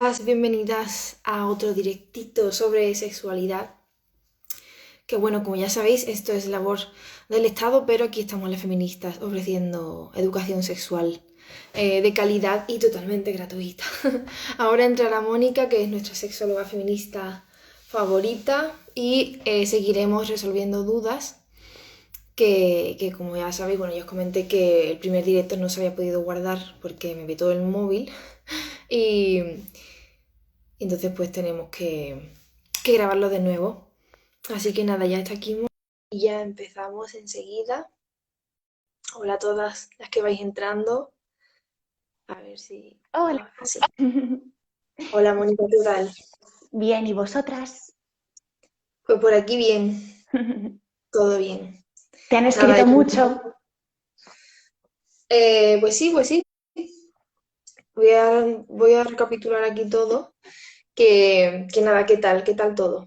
Bienvenidas a otro directito sobre sexualidad. Que bueno, como ya sabéis, esto es labor del Estado, pero aquí estamos las feministas ofreciendo educación sexual de calidad y totalmente gratuita. Ahora entrará Mónica, que es nuestra sexóloga feminista favorita, y seguiremos resolviendo dudas que como ya sabéis, bueno, ya os comenté que el primer directo no se había podido guardar porque me vetó el móvil y entonces pues tenemos que grabarlo de nuevo. Así que nada, ya está aquí y ya empezamos enseguida. Hola a todas las que vais entrando. A ver si... Hola. Ahora sí. Hola Mónica, ¿qué tal? Bien, ¿y vosotras? Pues por aquí bien, todo bien. ¿Te han Nada, escrito mucho? pues sí. Voy a recapitular aquí todo. Que nada, ¿qué tal? ¿Qué tal todo?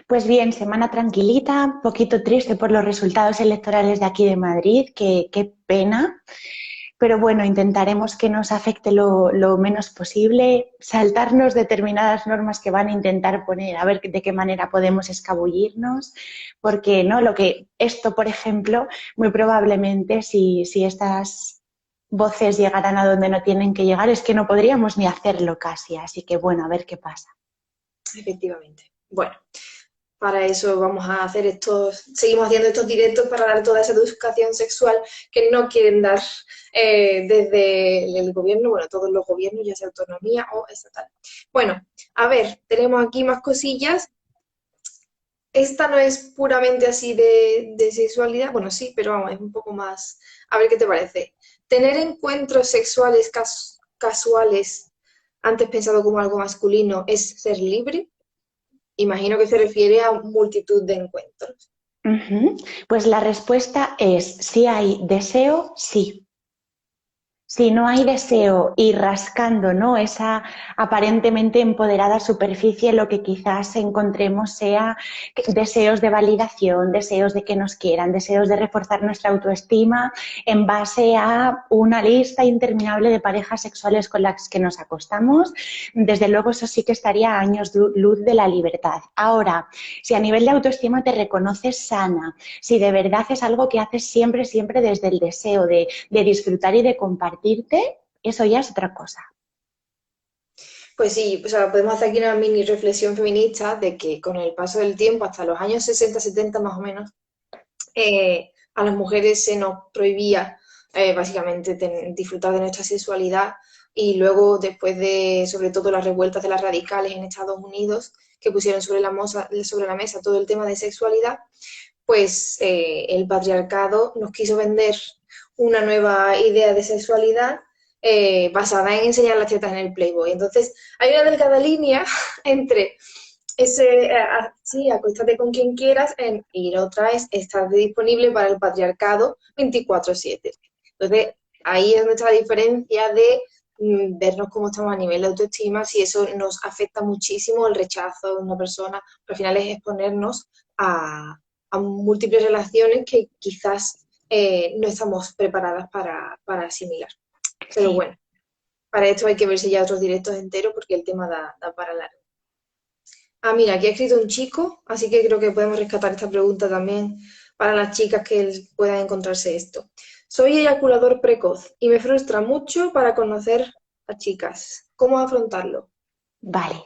Pues bien, semana tranquilita, poquito triste por los resultados electorales de aquí de Madrid, qué pena, pero bueno, intentaremos que nos afecte lo menos posible, saltarnos determinadas normas que van a intentar poner, a ver de qué manera podemos escabullirnos, porque no, esto, por ejemplo, muy probablemente si estas voces llegaran a donde no tienen que llegar, es que no podríamos ni hacerlo casi, así que bueno, a ver qué pasa. Efectivamente. Bueno, para eso vamos a hacer seguimos haciendo estos directos para dar toda esa educación sexual que no quieren dar desde el gobierno, bueno, todos los gobiernos, ya sea autonomía o estatal. Bueno, a ver, tenemos aquí más cosillas. Esta no es puramente así de sexualidad, bueno, sí, pero vamos, es un poco más. A ver qué te parece. Tener encuentros sexuales casuales, antes pensado como algo masculino, es ser libre. Imagino que se refiere a multitud de encuentros. Ujú. Pues la respuesta es, si hay deseo, sí. Si no hay deseo y rascando, ¿no? Esa aparentemente empoderada superficie, lo que quizás encontremos sea deseos de validación, deseos de que nos quieran, deseos de reforzar nuestra autoestima en base a una lista interminable de parejas sexuales con las que nos acostamos. Desde luego eso sí que estaría a años luz de la libertad. Ahora, si a nivel de autoestima te reconoces sana, si de verdad es algo que haces siempre, siempre desde el deseo de disfrutar y de compartirte, eso ya es otra cosa. Pues sí, o sea, podemos hacer aquí una mini reflexión feminista de que con el paso del tiempo, hasta los años 60, 70 más o menos, a las mujeres se nos prohibía básicamente disfrutar de nuestra sexualidad y luego después de, sobre todo, las revueltas de las radicales en Estados Unidos, que pusieron sobre la mesa todo el tema de sexualidad, pues el patriarcado nos quiso vender una nueva idea de sexualidad basada en enseñar las tetas en el Playboy. Entonces, hay una delgada línea entre sí, acuéstate con quien quieras y la otra es estar disponible para el patriarcado 24/7. Entonces, ahí es donde está la diferencia de vernos cómo estamos a nivel de autoestima, si eso nos afecta muchísimo el rechazo de una persona, pero al final es exponernos a múltiples relaciones que quizás no estamos preparadas para asimilar. Pero Sí. bueno, para esto hay que verse ya otros directos enteros porque el tema da para largo. Ah, mira, aquí ha escrito un chico, así que creo que podemos rescatar esta pregunta también para las chicas que puedan encontrarse esto. Soy eyaculador precoz y me frustra mucho para conocer a chicas. ¿Cómo afrontarlo? Vale.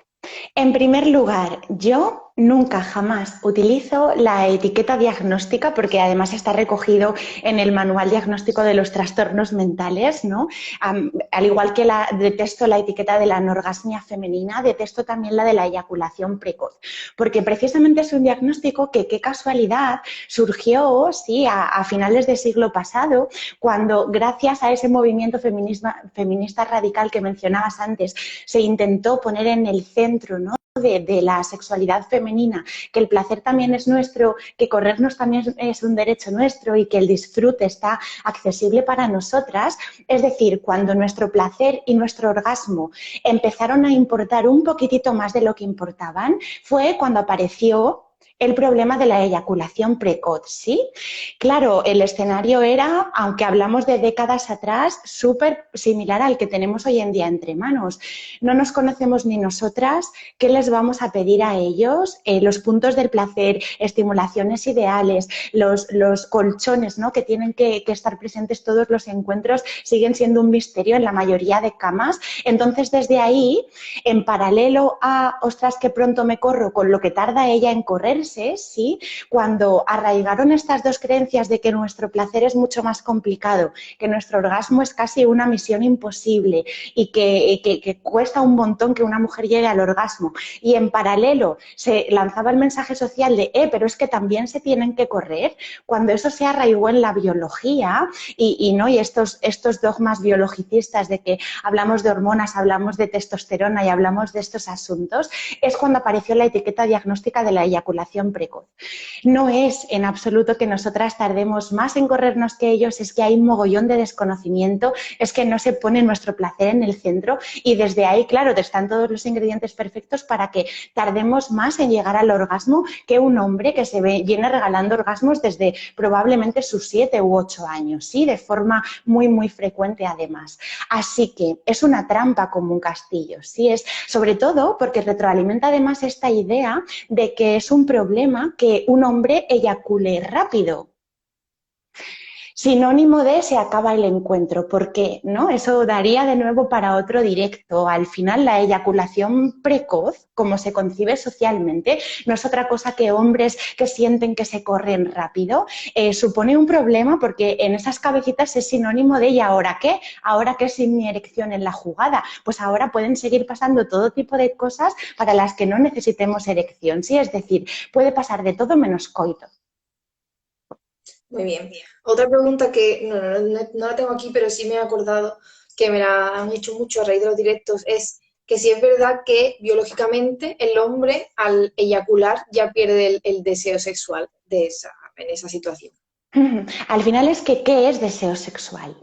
En primer lugar, yo nunca jamás utilizo la etiqueta diagnóstica porque además está recogido en el manual diagnóstico de los trastornos mentales, ¿no? Al igual que detesto la etiqueta de la anorgasmia femenina, detesto también la de la eyaculación precoz, porque precisamente es un diagnóstico que, qué casualidad, surgió, sí, a finales del siglo pasado, cuando gracias a ese movimiento feminista radical que mencionabas antes, se intentó poner en el centro, ¿no?, de la sexualidad femenina, que el placer también es nuestro, que corrernos también es un derecho nuestro y que el disfrute está accesible para nosotras. Es decir, cuando nuestro placer y nuestro orgasmo empezaron a importar un poquitito más de lo que importaban, fue cuando apareció el problema de la eyaculación precoz, ¿sí? Claro, el escenario era, aunque hablamos de décadas atrás, súper similar al que tenemos hoy en día entre manos. No nos conocemos ni nosotras, ¿qué les vamos a pedir a ellos? Los puntos del placer, estimulaciones ideales, los colchones, ¿no?, que tienen que estar presentes todos los encuentros, siguen siendo un misterio en la mayoría de camas. Entonces, desde ahí, en paralelo a, ostras, que pronto me corro, con lo que tarda ella en correrse, ¿sí? Cuando arraigaron estas dos creencias de que nuestro placer es mucho más complicado, que nuestro orgasmo es casi una misión imposible y que cuesta un montón que una mujer llegue al orgasmo, y en paralelo se lanzaba el mensaje social de, pero es que también se tienen que correr, cuando eso se arraigó en la biología y estos dogmas biologicistas de que hablamos de hormonas, hablamos de testosterona y hablamos de estos asuntos, es cuando apareció la etiqueta diagnóstica de la eyaculación precoz. No es en absoluto que nosotras tardemos más en corrernos que ellos, es que hay un mogollón de desconocimiento, es que no se pone nuestro placer en el centro, y desde ahí, claro, están todos los ingredientes perfectos para que tardemos más en llegar al orgasmo que un hombre que viene regalando orgasmos desde probablemente sus 7 u 8 años, ¿sí? De forma muy, muy frecuente además. Así que es una trampa como un castillo, ¿sí? Es sobre todo porque retroalimenta además esta idea de que es un problema que un hombre eyacule rápido. Sinónimo de se acaba el encuentro. ¿Por qué? ¿No? Eso daría de nuevo para otro directo. Al final, la eyaculación precoz, como se concibe socialmente, no es otra cosa que hombres que sienten que se corren rápido. Supone un problema porque en esas cabecitas es sinónimo de ¿y ahora qué? ¿Ahora qué sin mi erección en la jugada? Pues ahora pueden seguir pasando todo tipo de cosas para las que no necesitemos erección, ¿sí? Es decir, puede pasar de todo menos coito. Muy bien. Otra pregunta que no la tengo aquí, pero sí me he acordado que me la han hecho mucho a raíz de los directos, es que si es verdad que biológicamente el hombre al eyacular ya pierde el deseo sexual en esa situación. Al final es que, ¿qué es deseo sexual?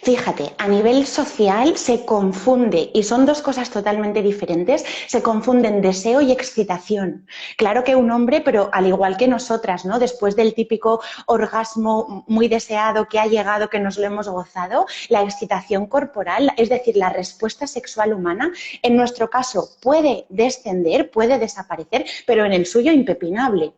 Fíjate, a nivel social se confunde, y son dos cosas totalmente diferentes, se confunden deseo y excitación. Claro que un hombre, pero al igual que nosotras, ¿no? Después del típico orgasmo muy deseado que ha llegado, que nos lo hemos gozado, la excitación corporal, es decir, la respuesta sexual humana, en nuestro caso puede descender, puede desaparecer, pero en el suyo impepinable.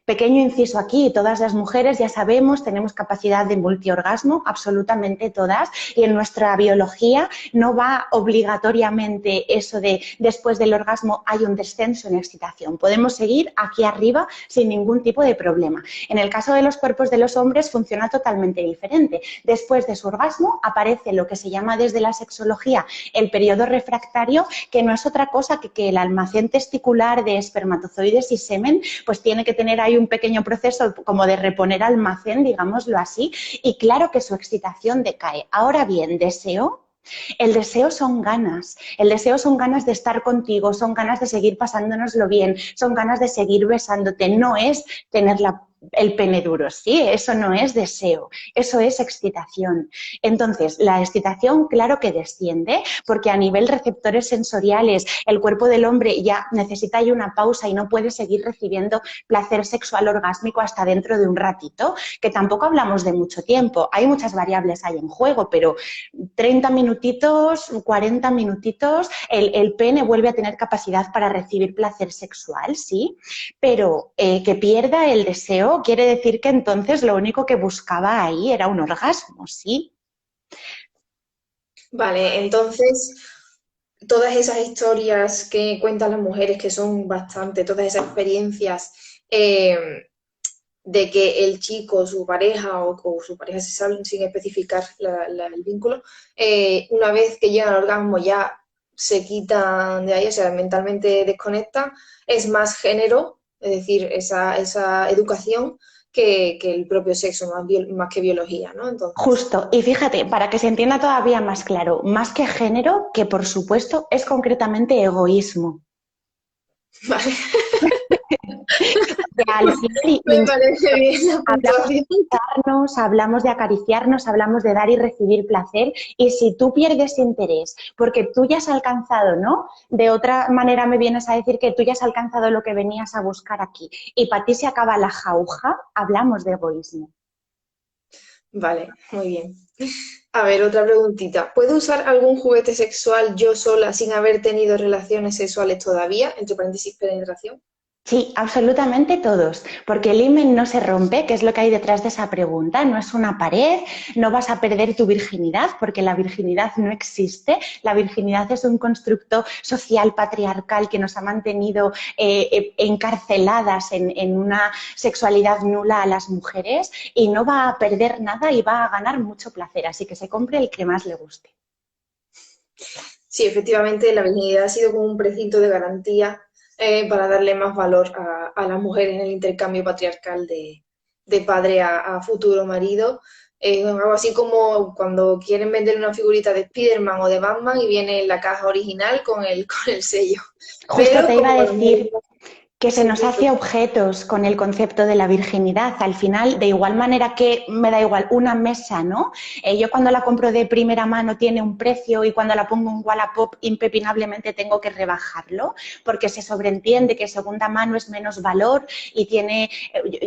Pequeño inciso aquí, todas las mujeres ya sabemos, tenemos capacidad de multiorgasmo, absolutamente todas, y en nuestra biología no va obligatoriamente eso de después del orgasmo hay un descenso en excitación. Podemos seguir aquí arriba sin ningún tipo de problema. En el caso de los cuerpos de los hombres funciona totalmente diferente. Después de su orgasmo aparece lo que se llama desde la sexología el periodo refractario, que no es otra cosa que el almacén testicular de espermatozoides y semen pues tiene que tener ahí un pequeño proceso como de reponer almacén, digámoslo así, y claro que su excitación decae. Ahora bien, deseo. El deseo son ganas, el deseo son ganas de estar contigo, son ganas de seguir pasándonoslo bien, son ganas de seguir besándote, no es tener el pene duro, ¿sí? Eso no es deseo, eso es excitación. Entonces, la excitación, claro que desciende, porque a nivel receptores sensoriales, el cuerpo del hombre ya necesita ahí una pausa y no puede seguir recibiendo placer sexual orgásmico hasta dentro de un ratito, que tampoco hablamos de mucho tiempo. Hay muchas variables ahí en juego, pero 30 minutitos, 40 minutitos, el pene vuelve a tener capacidad para recibir placer sexual, ¿sí? Pero que pierda el deseo quiere decir que entonces lo único que buscaba ahí era un orgasmo, ¿sí? Vale, entonces todas esas historias que cuentan las mujeres, que son bastante, todas esas experiencias de que el chico, su pareja o su pareja sexual, sin especificar el vínculo, una vez que llegan al orgasmo ya se quitan de ahí, o sea, mentalmente desconectan, es más género, es decir, esa educación que el propio sexo, más que biología, ¿no? Entonces, Justo, y fíjate, para que se entienda todavía más claro, más que género, que por supuesto es concretamente egoísmo. vale. al final, Me parece bien la hablamos puntuación. de darnos, hablamos de acariciarnos, hablamos de dar y recibir placer. Y si tú pierdes interés porque tú ya has alcanzado, ¿no? De otra manera me vienes a decir que tú ya has alcanzado lo que venías a buscar aquí y para ti se acaba la jauja, hablamos de egoísmo. Vale, muy bien. A ver, otra preguntita. ¿Puedo usar algún juguete sexual yo sola sin haber tenido relaciones sexuales todavía? Entre paréntesis, penetración. Sí, absolutamente todos, porque el himen no se rompe, que es lo que hay detrás de esa pregunta, no es una pared, no vas a perder tu virginidad, porque la virginidad no existe, la virginidad es un constructo social patriarcal que nos ha mantenido encarceladas en una sexualidad nula a las mujeres y no va a perder nada y va a ganar mucho placer, así que se compre el que más le guste. Sí, efectivamente, la virginidad ha sido como un precinto de garantía para darle más valor a las mujeres en el intercambio patriarcal de padre a futuro marido. Algo así como cuando quieren vender una figurita de Spiderman o de Batman y viene en la caja original con con el sello. Justo Pero te iba como a los decir maridos que se nos siempre hace objetos con el concepto de la virginidad. Al final, de igual manera que me da igual una mesa, ¿no? Yo cuando la compro de primera mano tiene un precio y cuando la pongo en Wallapop impepinablemente tengo que rebajarlo porque se sobreentiende que segunda mano es menos valor y tiene,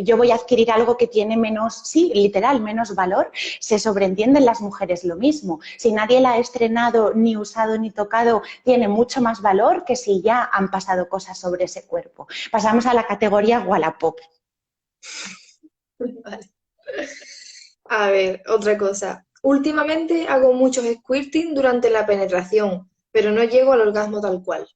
yo voy a adquirir algo que tiene menos, sí, literal, menos valor. Se sobreentiende en las mujeres lo mismo. Si nadie la ha estrenado, ni usado, ni tocado, tiene mucho más valor que si ya han pasado cosas sobre ese cuerpo. Pasamos a la categoría Wallapop. Vale. A ver, otra cosa. Últimamente hago muchos squirting durante la penetración, pero no llego al orgasmo tal cual.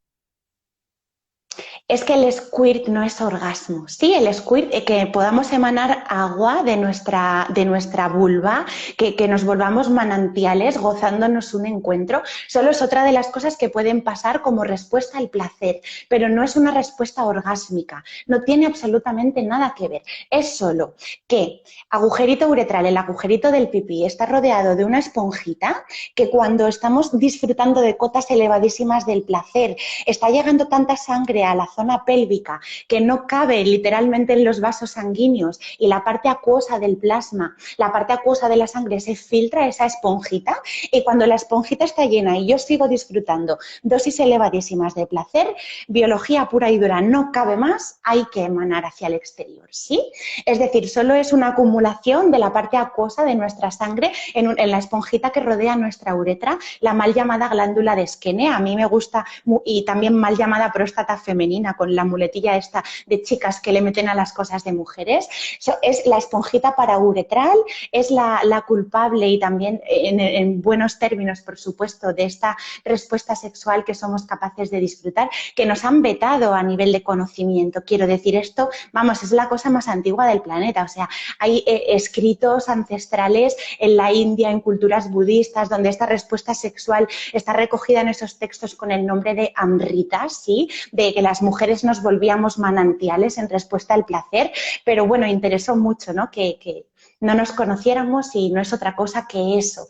Es que el squirt no es orgasmo. Sí, el squirt, que podamos emanar agua de nuestra vulva, que nos volvamos manantiales gozándonos un encuentro, solo es otra de las cosas que pueden pasar como respuesta al placer, pero no es una respuesta orgásmica, no tiene absolutamente nada que ver. Es solo que agujerito uretral, el agujerito del pipí, está rodeado de una esponjita que cuando estamos disfrutando de cotas elevadísimas del placer, está llegando tanta sangre a la zona pélvica que no cabe literalmente en los vasos sanguíneos y la parte acuosa del plasma, la parte acuosa de la sangre se filtra esa esponjita y cuando la esponjita está llena y yo sigo disfrutando dosis elevadísimas de placer, biología pura y dura, no cabe más, hay que emanar hacia el exterior, ¿sí? Es decir, solo es una acumulación de la parte acuosa de nuestra sangre en la esponjita que rodea nuestra uretra, la mal llamada glándula de Skene, a mí me gusta y también mal llamada próstata femenina, con la muletilla esta de chicas que le meten a las cosas de mujeres. Eso es la esponjita parauretral, es la culpable y también en buenos términos, por supuesto, de esta respuesta sexual que somos capaces de disfrutar, que nos han vetado a nivel de conocimiento. Quiero decir, esto, vamos, es la cosa más antigua del planeta. O sea, hay escritos ancestrales en la India, en culturas budistas, donde esta respuesta sexual está recogida en esos textos con el nombre de amritas, ¿sí? De que las mujeres nos volvíamos manantiales en respuesta al placer, pero bueno, interesó mucho, ¿no? Que no nos conociéramos y no es otra cosa que eso.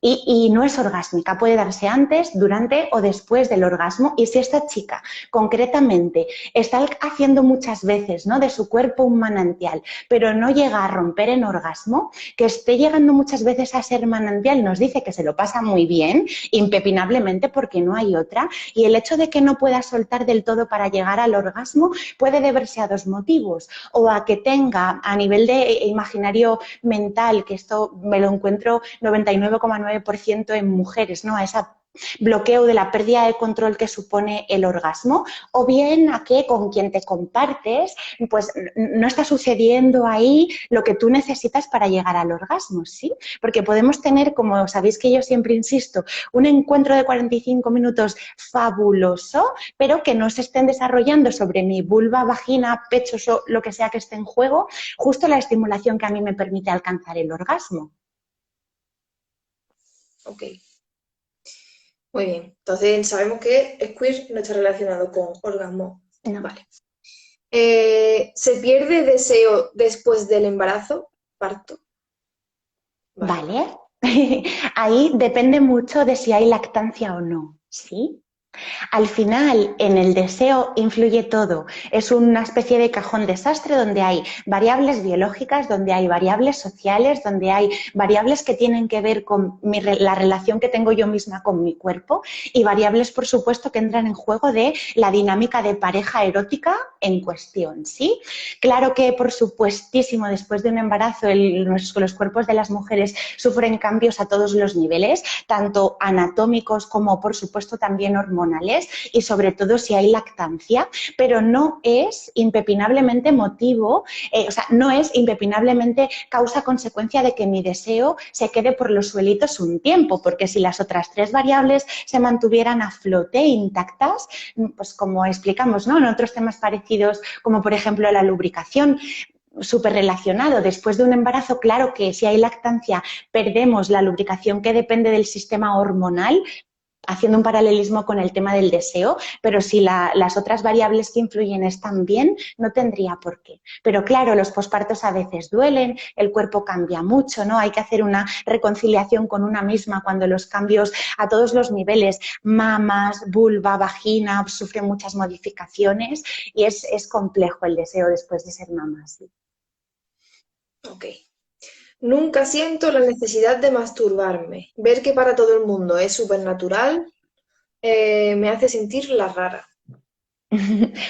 Y no es orgásmica, puede darse antes, durante o después del orgasmo. Y si esta chica concretamente está haciendo muchas veces, ¿no?, de su cuerpo un manantial, pero no llega a romper en orgasmo, que esté llegando muchas veces a ser manantial nos dice que se lo pasa muy bien, impepinablemente, porque no hay otra. Y el hecho de que no pueda soltar del todo para llegar al orgasmo puede deberse a dos motivos: o a que tenga a nivel de imaginario mental, que esto me lo encuentro 99,9% en mujeres, ¿no?, a ese bloqueo de la pérdida de control que supone el orgasmo, o bien a que con quien te compartes pues no está sucediendo ahí lo que tú necesitas para llegar al orgasmo, ¿sí? Porque podemos tener, como sabéis que yo siempre insisto, un encuentro de 45 minutos fabuloso, pero que no se estén desarrollando sobre mi vulva, vagina, pechos o lo que sea que esté en juego, justo la estimulación que a mí me permite alcanzar el orgasmo. Ok, muy bien. Entonces sabemos que squirt no está relacionado con orgasmo. No. Vale. ¿Se pierde deseo después del embarazo? Parto. Vale. Vale. Ahí depende mucho de si hay lactancia o no, ¿sí? Al final, en el deseo influye todo. Es una especie de cajón desastre donde hay variables biológicas, donde hay variables sociales, donde hay variables que tienen que ver con la relación que tengo yo misma con mi cuerpo y variables, por supuesto, que entran en juego de la dinámica de pareja erótica en cuestión, ¿sí? Claro que, por supuestísimo, después de un embarazo, los cuerpos de las mujeres sufren cambios a todos los niveles, tanto anatómicos como, por supuesto, también hormonales y, sobre todo, si hay lactancia, pero no es impepinablemente motivo, o sea, no es impepinablemente causa-consecuencia de que mi deseo se quede por los suelitos un tiempo, porque si las otras tres variables se mantuvieran a flote intactas, pues como explicamos, ¿no?, en otros temas parecidos, como por ejemplo la lubricación, súper relacionado. Después de un embarazo, claro que si hay lactancia perdemos la lubricación que depende del sistema hormonal, haciendo un paralelismo con el tema del deseo, pero si las otras variables que influyen están bien, no tendría por qué. Pero claro, los pospartos a veces duelen, el cuerpo cambia mucho, ¿no? Hay que hacer una reconciliación con una misma cuando los cambios a todos los niveles, mamas, vulva, vagina, sufren muchas modificaciones y es complejo el deseo después de ser mamá, sí. Ok. Nunca siento la necesidad de masturbarme. Ver que para todo el mundo es supernatural me hace sentir la rara.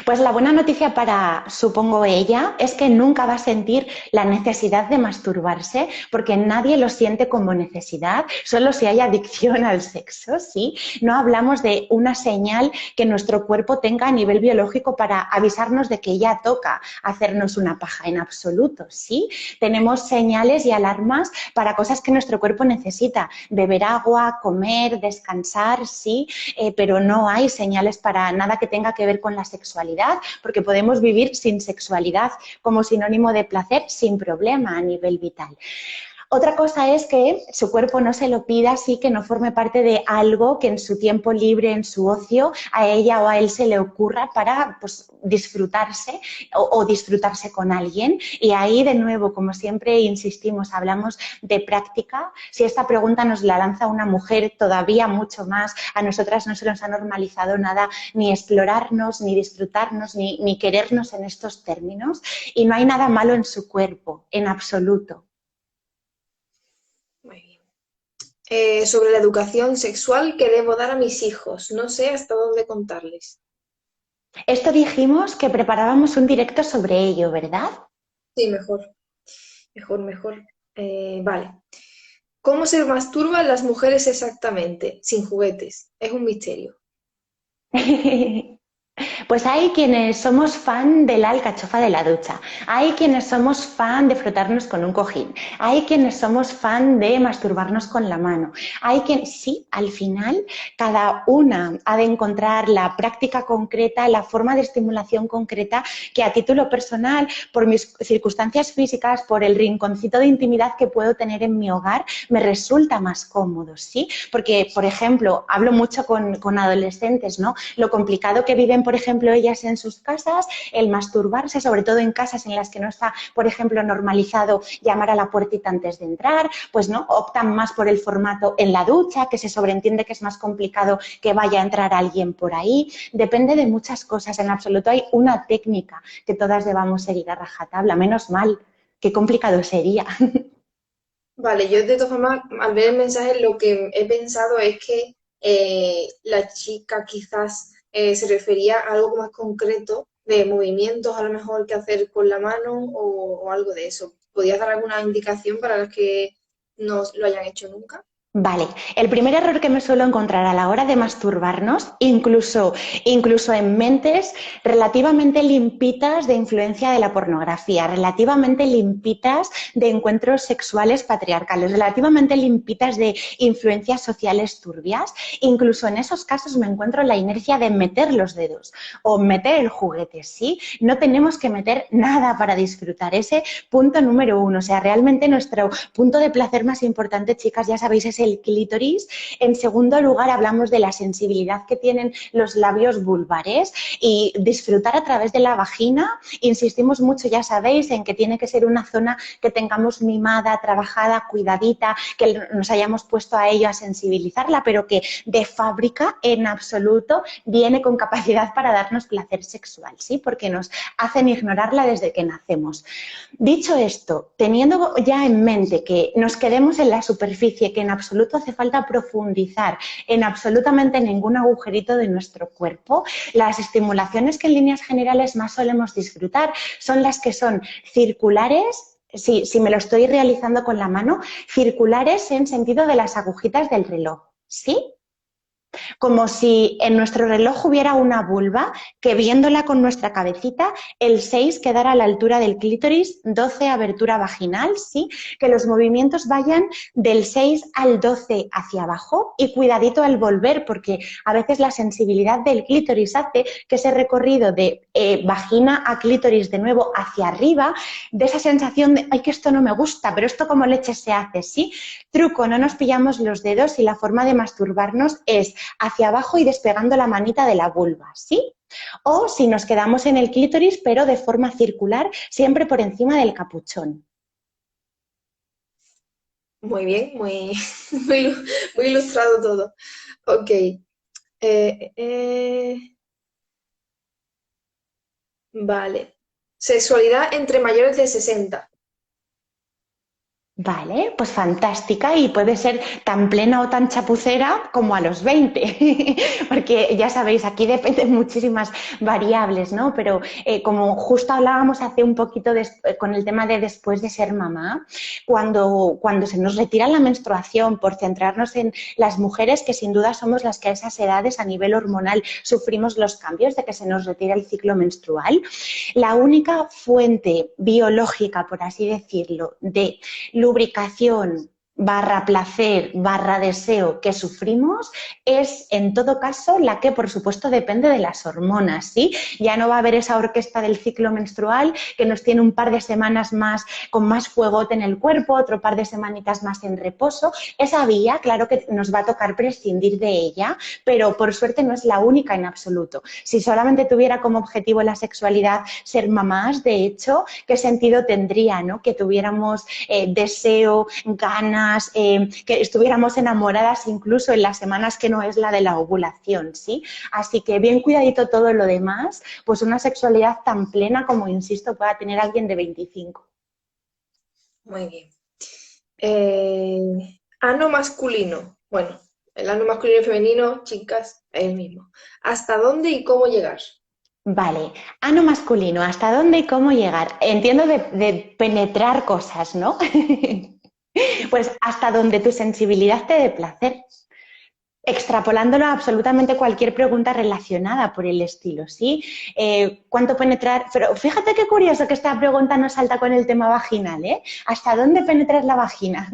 Pues la buena noticia para, supongo, ella es que nunca va a sentir la necesidad de masturbarse porque nadie lo siente como necesidad, solo si hay adicción al sexo, ¿sí? No hablamos de una señal que nuestro cuerpo tenga a nivel biológico para avisarnos de que ya toca hacernos una paja en absoluto, ¿sí? Tenemos señales y alarmas para cosas que nuestro cuerpo necesita, beber agua, comer, descansar, ¿sí? Pero no hay señales para nada que tenga que ver con la sexualidad, porque podemos vivir sin sexualidad como sinónimo de placer sin problema a nivel vital. Otra cosa es que su cuerpo no se lo pida, sí, que no forme parte de algo que en su tiempo libre, en su ocio, a ella o a él se le ocurra para, pues, disfrutarse o disfrutarse con alguien. Y ahí, de nuevo, como siempre insistimos, hablamos de práctica. Si esta pregunta nos la lanza una mujer, todavía mucho más, a nosotras no se nos ha normalizado nada, ni explorarnos, ni disfrutarnos, ni querernos en estos términos. Y no hay nada malo en su cuerpo, en absoluto. Muy bien. Sobre la educación sexual que debo dar a mis hijos. No sé hasta dónde contarles. Esto dijimos que preparábamos un directo sobre ello, ¿verdad? Sí, mejor, mejor, mejor. Vale. ¿Cómo se masturban las mujeres exactamente? Sin juguetes. Es un misterio. Pues hay quienes somos fan de la alcachofa de la ducha, hay quienes somos fan de frotarnos con un cojín, hay quienes somos fan de masturbarnos con la mano, hay quien sí, al final cada una ha de encontrar la práctica concreta, la forma de estimulación concreta que a título personal, por mis circunstancias físicas, por el rinconcito de intimidad que puedo tener en mi hogar, me resulta más cómodo, ¿sí? Porque, por ejemplo, hablo mucho con adolescentes, ¿no? Lo complicado que viven, por ejemplo, ellas en sus casas, el masturbarse, sobre todo en casas en las que no está, por ejemplo, normalizado llamar a la puertita antes de entrar, pues no, optan más por el formato en la ducha, que se sobreentiende que es más complicado que vaya a entrar alguien por ahí. Depende de muchas cosas, en absoluto hay una técnica que todas debamos seguir a rajatabla, menos mal, qué complicado sería. Vale, yo de todas formas, al ver el mensaje, lo que he pensado es que la chica quizás se refería a algo más concreto de movimientos a lo mejor que hacer con la mano o algo de eso. ¿Podrías dar alguna indicación para los que no lo hayan hecho nunca? Vale, el primer error que me suelo encontrar a la hora de masturbarnos, incluso en mentes relativamente limpitas de influencia de la pornografía, relativamente limpitas de encuentros sexuales patriarcales, relativamente limpitas de influencias sociales turbias, incluso en esos casos me encuentro la inercia de meter los dedos o meter el juguete, ¿sí? No tenemos que meter nada para disfrutar, ese punto número uno, o sea, realmente nuestro punto de placer más importante, chicas, ya sabéis, es el clítoris. En segundo lugar, hablamos de la sensibilidad que tienen los labios vulvares. y disfrutar a través de la vagina. Insistimos mucho, ya sabéis, en que tiene que ser una zona que tengamos mimada, trabajada, cuidadita, que nos hayamos puesto a ello, a sensibilizarla, pero que de fábrica en absoluto viene con capacidad para darnos placer sexual, ¿sí? Porque nos hacen ignorarla desde que nacemos. Dicho esto, teniendo ya en mente que nos quedemos en la superficie, que en absoluto hace falta profundizar en absolutamente ningún agujerito de nuestro cuerpo, las estimulaciones que en líneas generales más solemos disfrutar son las que son circulares. Si me lo estoy realizando con la mano, circulares en sentido de las agujitas del reloj, ¿sí? Como si en nuestro reloj hubiera una vulva que viéndola con nuestra cabecita, el 6 quedara a la altura del clítoris, 12 abertura vaginal, ¿sí? Que los movimientos vayan del 6 al 12 hacia abajo y cuidadito al volver, porque a veces la sensibilidad del clítoris hace que ese recorrido de vagina a clítoris de nuevo hacia arriba, de esa sensación de, ay, que esto no me gusta, pero esto como leche se hace, ¿sí? Truco, no nos pillamos los dedos y la forma de masturbarnos es hacia abajo y despegando la manita de la vulva, ¿sí? O si nos quedamos en el clítoris, pero de forma circular, siempre por encima del capuchón. Muy bien, muy ilustrado todo. Ok. Eh, eh, vale. Sexualidad entre mayores de 60. Vale, pues fantástica y puede ser tan plena o tan chapucera como a los 20, porque ya sabéis, aquí dependen muchísimas variables, ¿no? Pero como justo hablábamos hace un poquito con el tema de después de ser mamá, cuando se nos retira la menstruación, por centrarnos en las mujeres, que sin duda somos las que a esas edades a nivel hormonal sufrimos los cambios de que se nos retira el ciclo menstrual, la única fuente biológica, por así decirlo, de lubricación barra placer barra deseo que sufrimos es en todo caso la que por supuesto depende de las hormonas, ¿sí? Ya no va a haber esa orquesta del ciclo menstrual que nos tiene un par de semanas más con más fuegote en el cuerpo, otro par de semanitas más en reposo. Esa vía, claro que nos va a tocar prescindir de ella, pero por suerte no es la única en absoluto. Si solamente tuviera como objetivo la sexualidad ser mamás, de hecho, ¿qué sentido tendría, ¿no? Que tuviéramos deseo, ganas, que estuviéramos enamoradas incluso en las semanas que no es la de la ovulación, ¿sí? Así que bien cuidadito todo lo demás, pues una sexualidad tan plena como, insisto, pueda tener alguien de 25. Muy bien. Ano masculino. Bueno, el ano masculino y femenino, chicas, es el mismo. ¿Hasta dónde y cómo llegar? Vale, ano masculino, ¿hasta dónde y cómo llegar? Entiendo de penetrar cosas, ¿no? Pues hasta donde tu sensibilidad te dé placer. Extrapolándolo a absolutamente cualquier pregunta relacionada por el estilo, ¿sí? ¿Cuánto penetrar? Pero fíjate qué curioso que esta pregunta nos salta con el tema vaginal, ¿eh? ¿Hasta dónde penetras la vagina?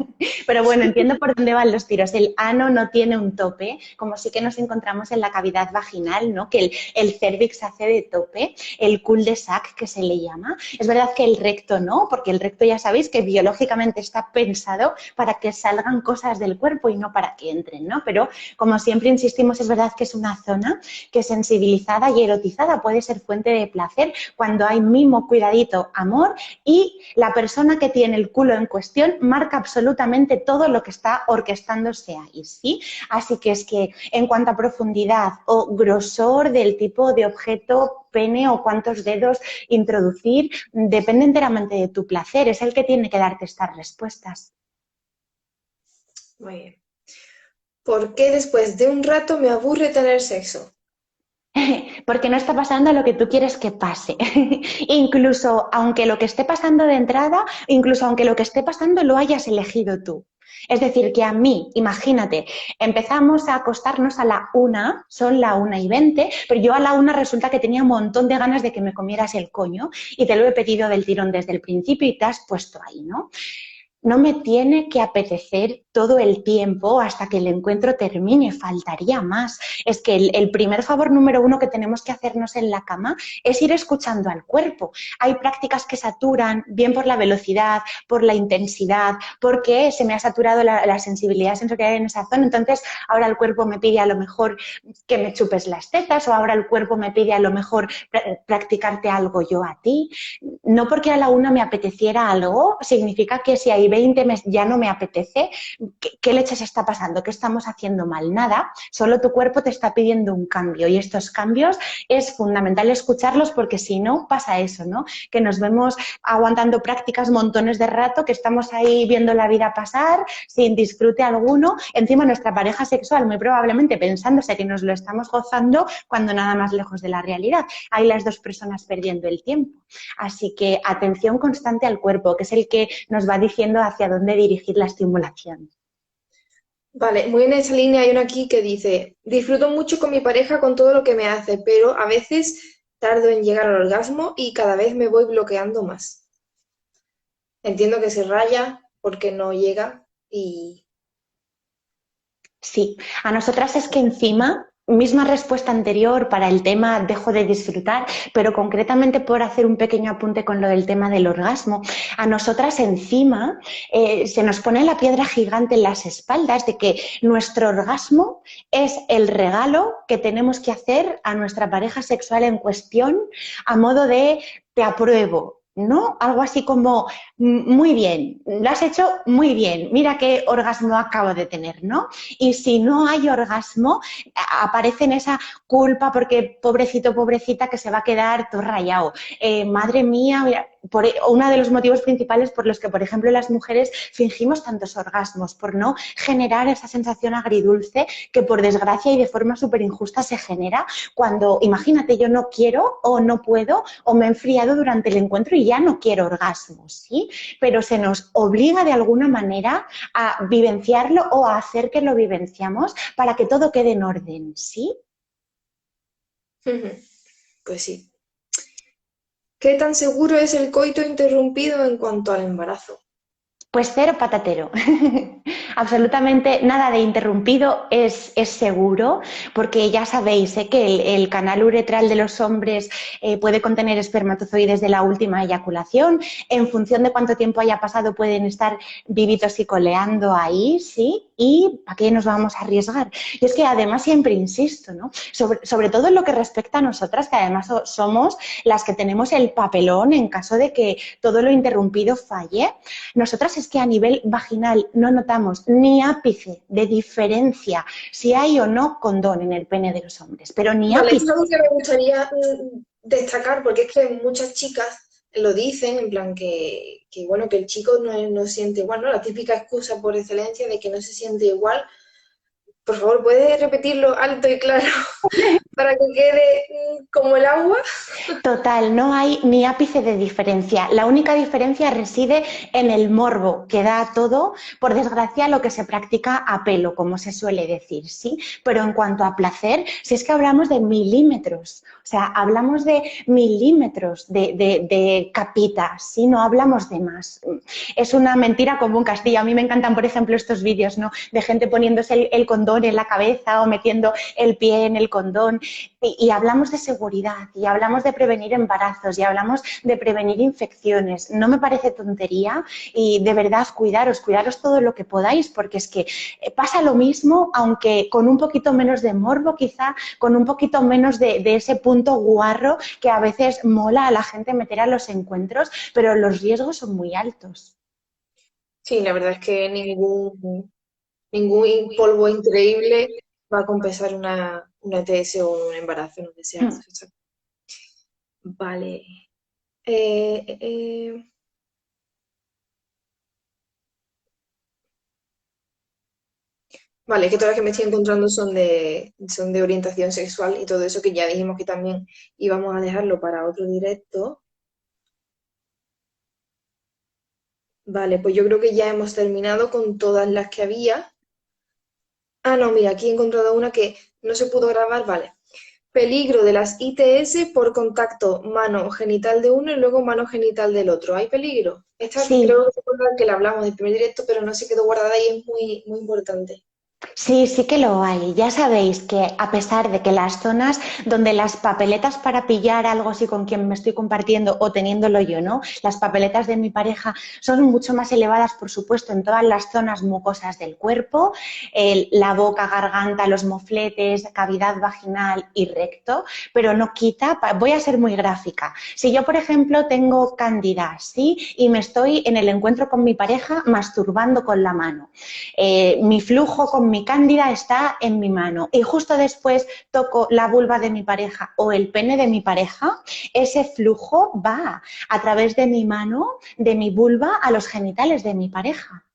Pero bueno, entiendo por dónde van los tiros. El ano no tiene un tope, como sí que nos encontramos en la cavidad vaginal, ¿no? Que el cérvix hace de tope, el cul-de-sac que se le llama. Es verdad que el recto no, porque el recto ya sabéis que biológicamente está pensado para que salgan cosas del cuerpo y no para que entren, ¿no? Pero como siempre insistimos, es verdad que es una zona que sensibilizada y erotizada puede ser fuente de placer cuando hay mimo, cuidadito, amor y la persona que tiene el culo en cuestión marca absolutamente todo lo que está orquestándose ahí, ¿sí? Así que es que en cuanto a profundidad o grosor del tipo de objeto, pene o cuántos dedos introducir, depende enteramente de tu placer, es el que tiene que darte estas respuestas. Muy bien. ¿Por qué después de un rato me aburre tener sexo? Porque no está pasando lo que tú quieres que pase. Incluso aunque lo que esté pasando de entrada, incluso aunque lo que esté pasando lo hayas elegido tú. Es decir, que a mí, imagínate, empezamos a acostarnos a la 1, son la 1:20, pero yo a la 1 resulta que tenía un montón de ganas de que me comieras el coño y te lo he pedido del tirón desde el principio y te has puesto ahí, ¿no? no me tiene que apetecer todo el tiempo hasta que el encuentro termine, faltaría más. Es que el primer favor número uno que tenemos que hacernos en la cama es ir escuchando al cuerpo. Hay prácticas que saturan, bien por la velocidad, por la intensidad, porque se me ha saturado la sensibilidad sensorial en esa zona, entonces ahora el cuerpo me pide a lo mejor que me chupes las tetas o ahora el cuerpo me pide a lo mejor practicarte algo yo a ti. No porque a la una me apeteciera algo, significa que si hay 20 ya no me apetece. ¿Qué leches está pasando? ¿Qué estamos haciendo mal? Nada, solo tu cuerpo te está pidiendo un cambio y estos cambios es fundamental escucharlos porque si no pasa eso, ¿no? Que nos vemos aguantando prácticas montones de rato, que estamos ahí viendo la vida pasar sin disfrute alguno, encima nuestra pareja sexual muy probablemente pensándose que nos lo estamos gozando cuando nada más lejos de la realidad. Hay las dos personas perdiendo el tiempo. Así que atención constante al cuerpo, que es el que nos va diciendo hacia dónde dirigir la estimulación. Vale, muy en esa línea hay una aquí que dice, disfruto mucho con mi pareja con todo lo que me hace, pero a veces tardo en llegar al orgasmo y cada vez me voy bloqueando más. Entiendo que se raya porque no llega y... Sí, a nosotras es que encima, misma respuesta anterior para el tema dejo de disfrutar, pero concretamente por hacer un pequeño apunte con lo del tema del orgasmo, a nosotras encima se nos pone la piedra gigante en las espaldas de que nuestro orgasmo es el regalo que tenemos que hacer a nuestra pareja sexual en cuestión a modo de te apruebo. ¿No? Algo así como, muy bien, lo has hecho muy bien, mira qué orgasmo acabo de tener, ¿no? Y si no hay orgasmo, aparece en esa culpa porque pobrecito, pobrecita que se va a quedar todo rayado. Madre mía, mira, uno de los motivos principales por los que, por ejemplo, las mujeres fingimos tantos orgasmos, por no generar esa sensación agridulce que por desgracia y de forma súper injusta se genera cuando, imagínate, yo no quiero o no puedo o me he enfriado durante el encuentro y ya no quiero orgasmos, ¿sí? Pero se nos obliga de alguna manera a vivenciarlo o a hacer que lo vivenciamos para que todo quede en orden, ¿sí? Pues sí. ¿Qué tan seguro es el coito interrumpido en cuanto al embarazo? Pues cero patatero. Absolutamente nada de interrumpido es seguro, porque ya sabéis que el canal uretral de los hombres puede contener espermatozoides de la última eyaculación. En función de cuánto tiempo haya pasado, pueden estar vivitos y coleando ahí, ¿sí? ¿Y para qué nos vamos a arriesgar? Y es que además siempre insisto, ¿no? Sobre todo en lo que respecta a nosotras, que además somos las que tenemos el papelón en caso de que todo lo interrumpido falle. Nosotras es que a nivel vaginal no notamos ni ápice de diferencia si hay o no condón en el pene de los hombres, pero ni Vale, esto ápice. es algo que me gustaría destacar porque es que muchas chicas lo dicen en plan bueno, que el chico no siente igual, ¿no? La típica excusa por excelencia de que no se siente igual. Por favor, ¿puedes repetirlo alto y claro para que quede como el agua? Total, no hay ni ápice de diferencia. La única diferencia reside en el morbo que da todo, por desgracia, lo que se practica a pelo, como se suele decir, ¿sí? Pero en cuanto a placer, si es que hablamos de milímetros, o sea, hablamos de milímetros de capitas, ¿sí? No hablamos de más. Es una mentira como un castillo. A mí me encantan, por ejemplo, estos vídeos, ¿no? De gente poniéndose el condón en la cabeza o metiendo el pie en el condón. Y hablamos de seguridad, y hablamos de prevenir embarazos, y hablamos de prevenir infecciones. No me parece tontería y de verdad cuidaros todo lo que podáis, porque es que pasa lo mismo, aunque con un poquito menos de morbo quizá, con un poquito menos de ese punto guarro que a veces mola a la gente meter a los encuentros, pero los riesgos son muy altos. Sí, la verdad es que ningún polvo increíble va a compensar una ETS o un embarazo no deseado. Exacto. Vale. Eh, eh, eh, Vale, es que todas las que me estoy encontrando son de orientación sexual y todo eso que ya dijimos que también íbamos a dejarlo para otro directo. Vale, pues yo creo que ya hemos terminado con todas las que había. Ah, no, mira, aquí he encontrado una que no se pudo grabar, vale. peligro de las ITS por contacto mano genital de uno y luego mano genital del otro. ¿Hay peligro? Esta Sí. creo que la hablamos del primer directo, pero no se quedó guardada y es muy, muy importante. Sí, sí que lo hay. Ya sabéis que a pesar de que las zonas donde las papeletas para pillar algo así con quien me estoy compartiendo o teniéndolo yo, ¿no? Las papeletas de mi pareja son mucho más elevadas, por supuesto, en todas las zonas mucosas del cuerpo, la boca, garganta, los mofletes, cavidad vaginal y recto, pero no quita, voy a ser muy gráfica. Si yo, por ejemplo, tengo cándida, ¿sí? Y me estoy en el encuentro con mi pareja masturbando con la mano. Mi flujo con mi cándida está en mi mano y justo después toco la vulva de mi pareja o el pene de mi pareja, ese flujo va a través de mi mano, de mi vulva, a los genitales de mi pareja.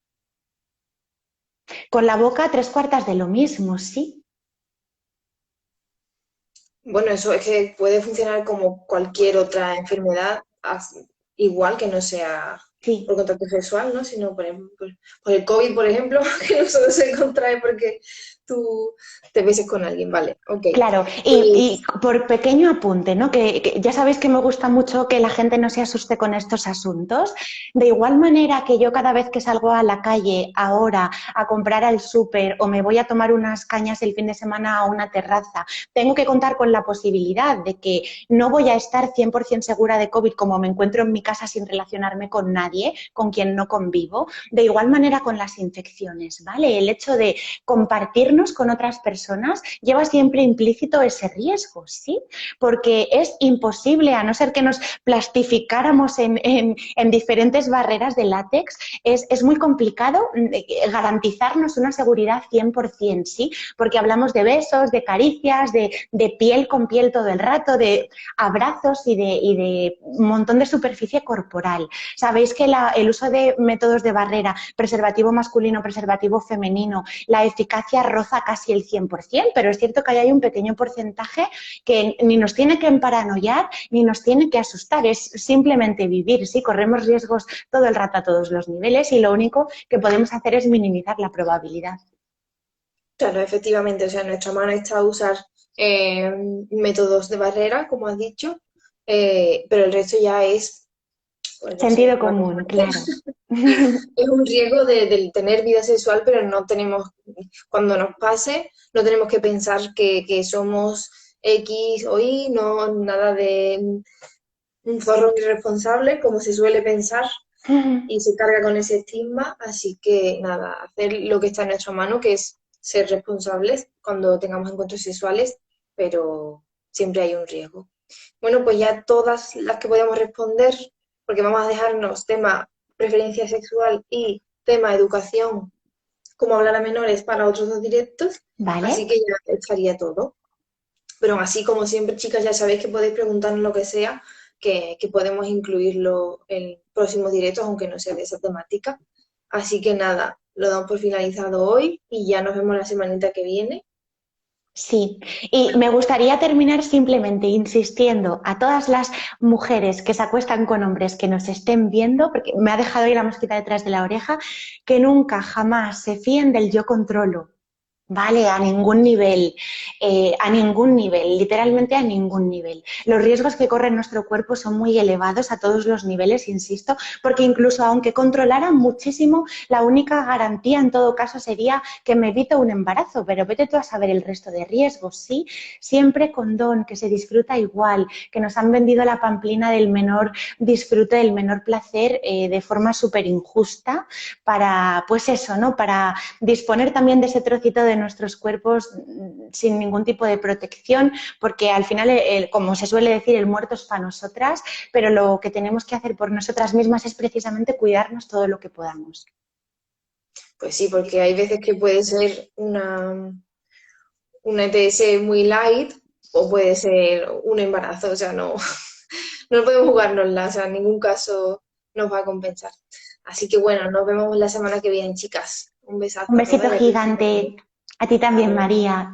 Con la boca, tres cuartas de lo mismo, sí. Bueno, eso es que puede funcionar como cualquier otra enfermedad, igual que no sea por Sí. contacto sexual, ¿no? Sino por el COVID, por ejemplo, que no solo se contrae porque tú te beses con alguien, vale, ok. Claro, y Pues, por pequeño apunte, ¿no? Que ya sabéis que me gusta mucho que la gente no se asuste con estos asuntos. De igual manera que yo cada vez que salgo a la calle ahora a comprar al súper o me voy a tomar unas cañas el fin de semana a una terraza, tengo que contar con la posibilidad de que no voy a estar 100% segura de COVID como me encuentro en mi casa sin relacionarme con nadie, con quien no convivo. De igual manera con las infecciones, ¿vale? El hecho de compartirnos con otras personas lleva siempre implícito ese riesgo, ¿sí? Porque es imposible, a no ser que nos plastificáramos en diferentes barreras de látex, es muy complicado garantizarnos una seguridad 100%, ¿sí? Porque hablamos de besos, de caricias, de piel con piel todo el rato, de abrazos y de un montón de superficie corporal. Sabéis que el uso de métodos de barrera, preservativo masculino, preservativo femenino, la eficacia roza casi el 100%, pero es cierto que ahí hay un pequeño porcentaje que ni nos tiene que emparanoiar ni nos tiene que asustar, es simplemente vivir, sí, corremos riesgos todo el rato a todos los niveles y lo único que podemos hacer es minimizar la probabilidad. claro, efectivamente, o sea, en nuestra mano está usar eh, métodos de barrera, como has dicho, pero el resto ya es, pues no sé, Sentido común, claro. es un riesgo de tener vida sexual, pero no tenemos, cuando nos pase, no tenemos que pensar que somos X o Y, no nada de un zorro irresponsable, como se suele pensar, y se carga con ese estigma. Así que nada, hacer lo que está en nuestra mano, que es ser responsables cuando tengamos encuentros sexuales, pero siempre hay un riesgo. Bueno, pues ya todas las que podemos responder, porque vamos a dejarnos tema preferencia sexual y tema educación, como hablar a menores para otros dos directos, así ¿Vale? que ya estaría todo. Pero aún así, como siempre, chicas, ya sabéis que podéis preguntarnos lo que sea, que podemos incluirlo en próximos directos, aunque no sea de esa temática. Así que nada, lo damos por finalizado hoy y ya nos vemos la semanita que viene. Sí, y me gustaría terminar simplemente insistiendo a todas las mujeres que se acuestan con hombres que nos estén viendo, porque me ha dejado ahí la mosquita detrás de la oreja, que nunca, jamás se fíen del yo controlo. Vale, a ningún nivel, literalmente a ningún nivel. Los riesgos que corre nuestro cuerpo son muy elevados a todos los niveles, insisto, porque incluso aunque controlaran muchísimo, la única garantía en todo caso sería que me evito un embarazo, pero vete tú a saber el resto de riesgos, ¿sí? Siempre condón, que se disfruta igual, que nos han vendido la pamplina del menor disfrute, del menor placer de forma súper injusta para, pues eso, ¿no? Para disponer también de ese trocito de nuestros cuerpos sin ningún tipo de protección, porque al final, como se suele decir, el muerto es para nosotras, pero lo que tenemos que hacer por nosotras mismas es precisamente cuidarnos todo lo que podamos. Pues sí, porque hay veces que puede ser una ETS muy light o puede ser un embarazo, o sea, no, no podemos jugárnosla, o sea, en ningún caso nos va a compensar. Así que bueno, nos vemos la semana que viene, chicas. Un Un besazo a besito todas y a todos. gigante. A ti Hasta también, luego. María.